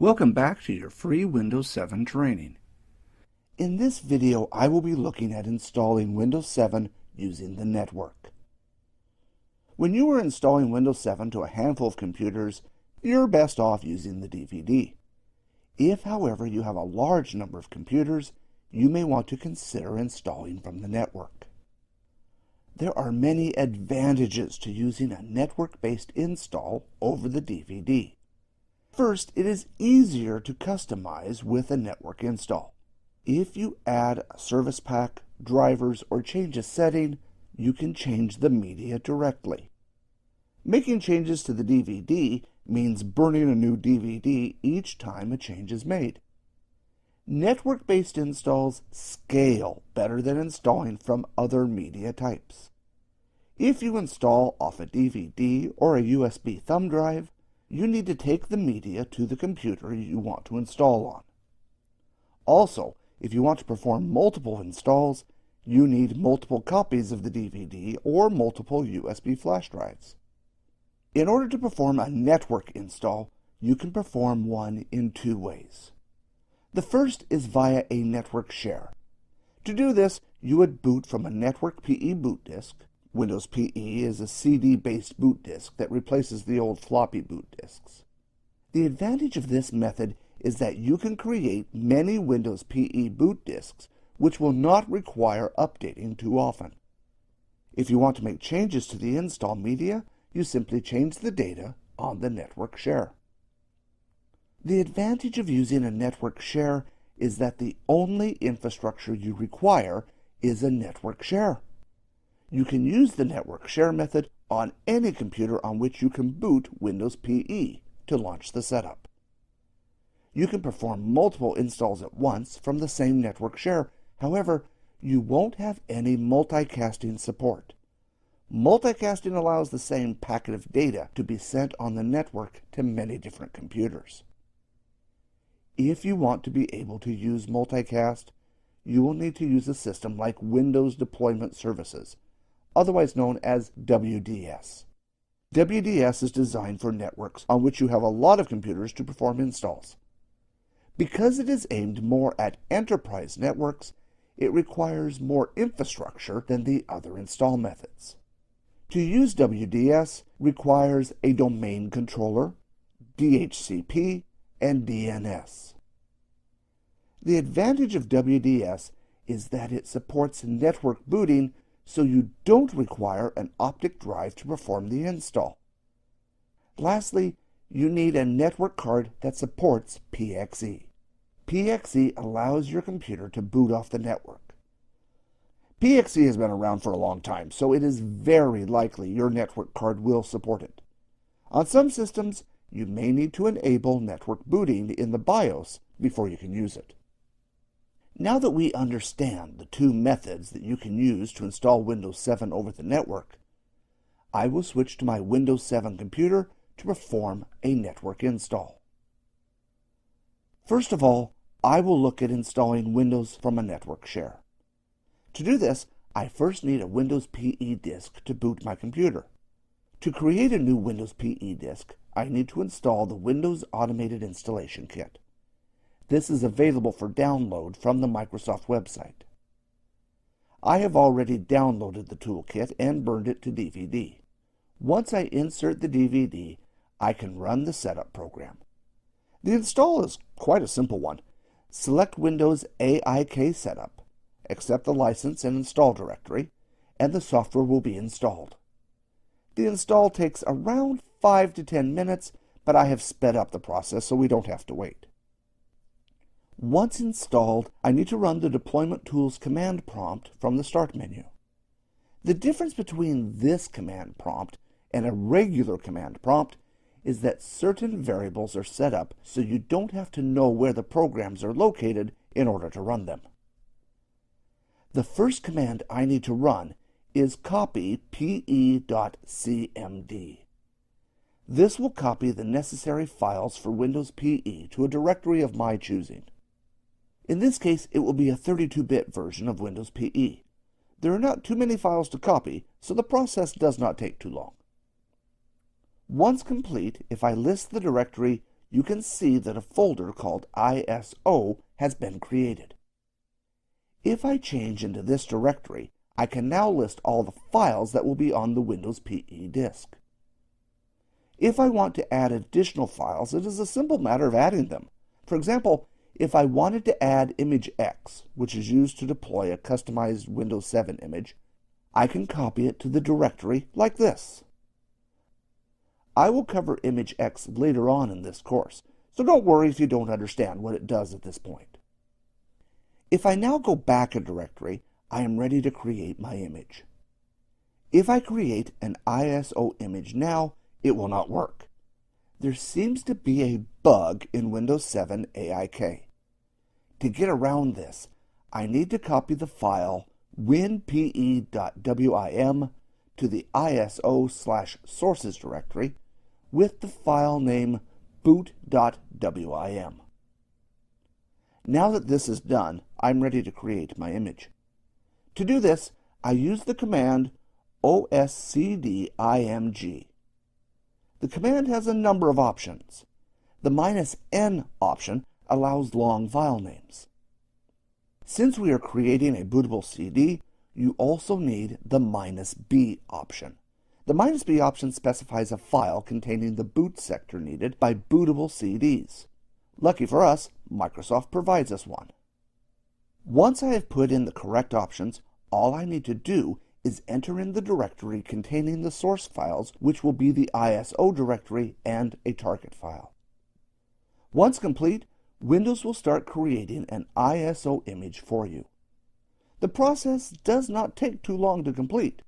Welcome back to your free Windows 7 training. In this video, I will be looking at installing Windows 7 using the network. When you are installing Windows 7 to a handful of computers, you're best off using the DVD. If, however, you have a large number of computers, you may want to consider installing from the network. There are many advantages to using a network-based install over the DVD. First, it is easier to customize with a network install. If you add a service pack, drivers, or change a setting, you can change the media directly. Making changes to the DVD means burning a new DVD each time a change is made. Network-based installs scale better than installing from other media types. If you install off a DVD or a USB thumb drive, you need to take the media to the computer you want to install on. Also, if you want to perform multiple installs, you need multiple copies of the DVD or multiple USB flash drives. In order to perform a network install, you can perform one in two ways. The first is via a network share. To do this, you would boot from a network PE boot disk. Windows PE is a CD-based boot disk that replaces the old floppy boot disks. The advantage of this method is that you can create many Windows PE boot disks which will not require updating too often. If you want to make changes to the install media, you simply change the data on the network share. The advantage of using a network share is that the only infrastructure you require is a network share. You can use the network share method on any computer on which you can boot Windows PE to launch the setup. You can perform multiple installs at once from the same network share. However, you won't have any multicasting support. Multicasting allows the same packet of data to be sent on the network to many different computers. If you want to be able to use multicast, you will need to use a system like Windows Deployment Services, otherwise known as WDS. WDS is designed for networks on which you have a lot of computers to perform installs. Because it is aimed more at enterprise networks, it requires more infrastructure than the other install methods. To use WDS requires a domain controller, DHCP, and DNS. The advantage of WDS is that it supports network booting, so you don't require an optic drive to perform the install. Lastly, you need a network card that supports PXE. PXE allows your computer to boot off the network. PXE has been around for a long time, so it is very likely your network card will support it. On some systems, you may need to enable network booting in the BIOS before you can use it. Now that we understand the two methods that you can use to install Windows 7 over the network, I will switch to my Windows 7 computer to perform a network install. First of all, I will look at installing Windows from a network share. To do this, I first need a Windows PE disk to boot my computer. To create a new Windows PE disk, I need to install the Windows Automated Installation Kit. This is available for download from the Microsoft website. I have already downloaded the toolkit and burned it to DVD. Once I insert the DVD, I can run the setup program. The install is quite a simple one. Select Windows AIK Setup, accept the license and install directory, and the software will be installed. The install takes around 5 to 10 minutes, but I have sped up the process so we don't have to wait. Once installed, I need to run the Deployment Tools command prompt from the Start menu. The difference between this command prompt and a regular command prompt is that certain variables are set up so you don't have to know where the programs are located in order to run them. The first command I need to run is copy pe.cmd. This will copy the necessary files for Windows PE to a directory of my choosing. In this case, it will be a 32-bit version of Windows PE. There are not too many files to copy, so the process does not take too long. Once complete, if I list the directory you can see that a folder called ISO has been created. If I change into this directory, I can now list all the files that will be on the Windows PE disk. If I want to add additional files, it is a simple matter of adding them. For example, if I wanted to add image X, which is used to deploy a customized Windows 7 image, I can copy it to the directory like this. I will cover image X later on in this course, so don't worry if you don't understand what it does at this point. If I now go back a directory, I am ready to create my image. If I create an ISO image now, it will not work. There seems to be a bug in Windows 7 AIK. To get around this, I need to copy the file winpe.wim to the ISO/sources directory with the file name boot.wim. Now that this is done, I'm ready to create my image. To do this, I use the command oscdimg. The command has a number of options. The -n option allows long file names. Since we are creating a bootable CD, you also need the -b option. The -b option specifies a file containing the boot sector needed by bootable CDs. Lucky for us, Microsoft provides us one. Once I have put in the correct options, all I need to do is enter in the directory containing the source files, which will be the ISO directory and a target file. Once complete, Windows will start creating an ISO image for you. The process does not take too long to complete.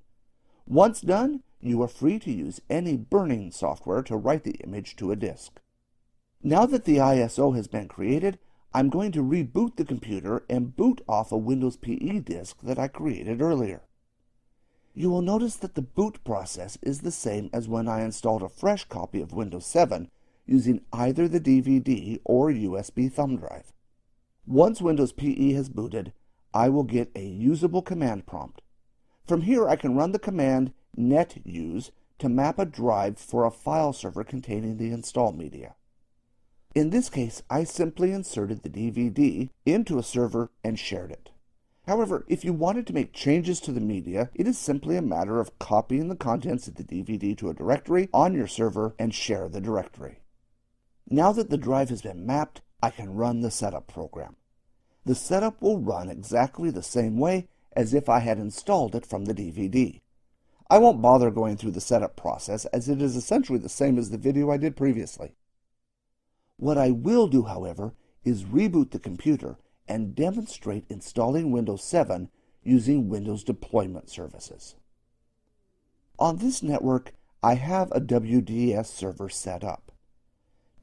Once done, you are free to use any burning software to write the image to a disk. Now that the ISO has been created, I'm going to reboot the computer and boot off a Windows PE disk that I created earlier. You will notice that the boot process is the same as when I installed a fresh copy of Windows 7 using either the DVD or USB thumb drive. Once Windows PE has booted, I will get a usable command prompt. From here I can run the command netuse to map a drive for a file server containing the install media. In this case, I simply inserted the DVD into a server and shared it. However, if you wanted to make changes to the media, it is simply a matter of copying the contents of the DVD to a directory on your server and share the directory. Now that the drive has been mapped, I can run the setup program. The setup will run exactly the same way as if I had installed it from the DVD. I won't bother going through the setup process, as it is essentially the same as the video I did previously. What I will do, however, is reboot the computer and demonstrate installing Windows 7 using Windows Deployment Services. On this network, I have a WDS server set up.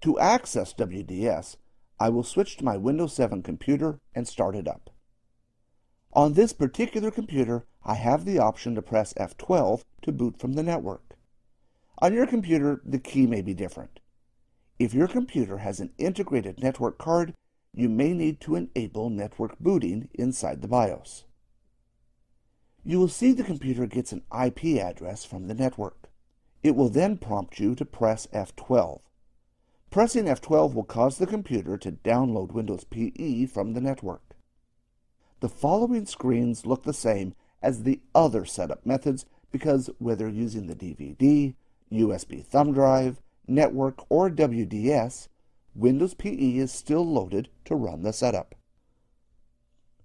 To access WDS, I will switch to my Windows 7 computer and start it up. On this particular computer, I have the option to press F12 to boot from the network. On your computer, the key may be different. If your computer has an integrated network card, you may need to enable network booting inside the BIOS. You will see the computer gets an IP address from the network. It will then prompt you to press F12. Pressing F12 will cause the computer to download Windows PE from the network. The following screens look the same as the other setup methods because whether using the DVD, USB thumb drive, network, or WDS, Windows PE is still loaded to run the setup.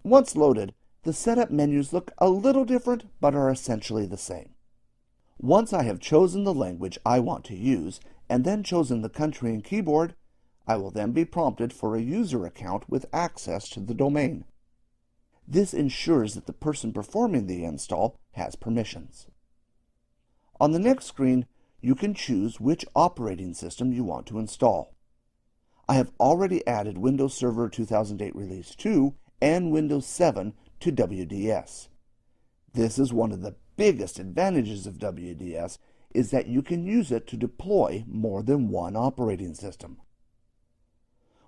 Once loaded, the setup menus look a little different but are essentially the same. Once I have chosen the language I want to use and then chosen the country and keyboard, I will then be prompted for a user account with access to the domain. This ensures that the person performing the install has permissions. On the next screen, you can choose which operating system you want to install. I have already added Windows Server 2008 Release 2 and Windows 7 to WDS. This is one of the biggest advantages of WDS, is that you can use it to deploy more than one operating system.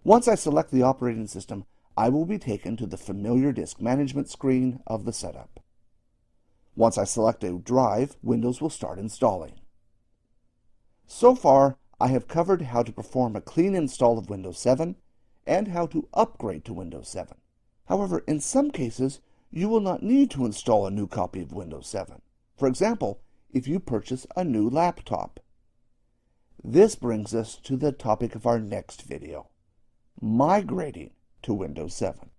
Once I select the operating system, I will be taken to the familiar disk management screen of the setup. Once I select a drive, Windows will start installing. So far, I have covered how to perform a clean install of Windows 7 and how to upgrade to Windows 7. However, in some cases, you will not need to install a new copy of Windows 7. For example, if you purchase a new laptop. This brings us to the topic of our next video, migrating to Windows 7.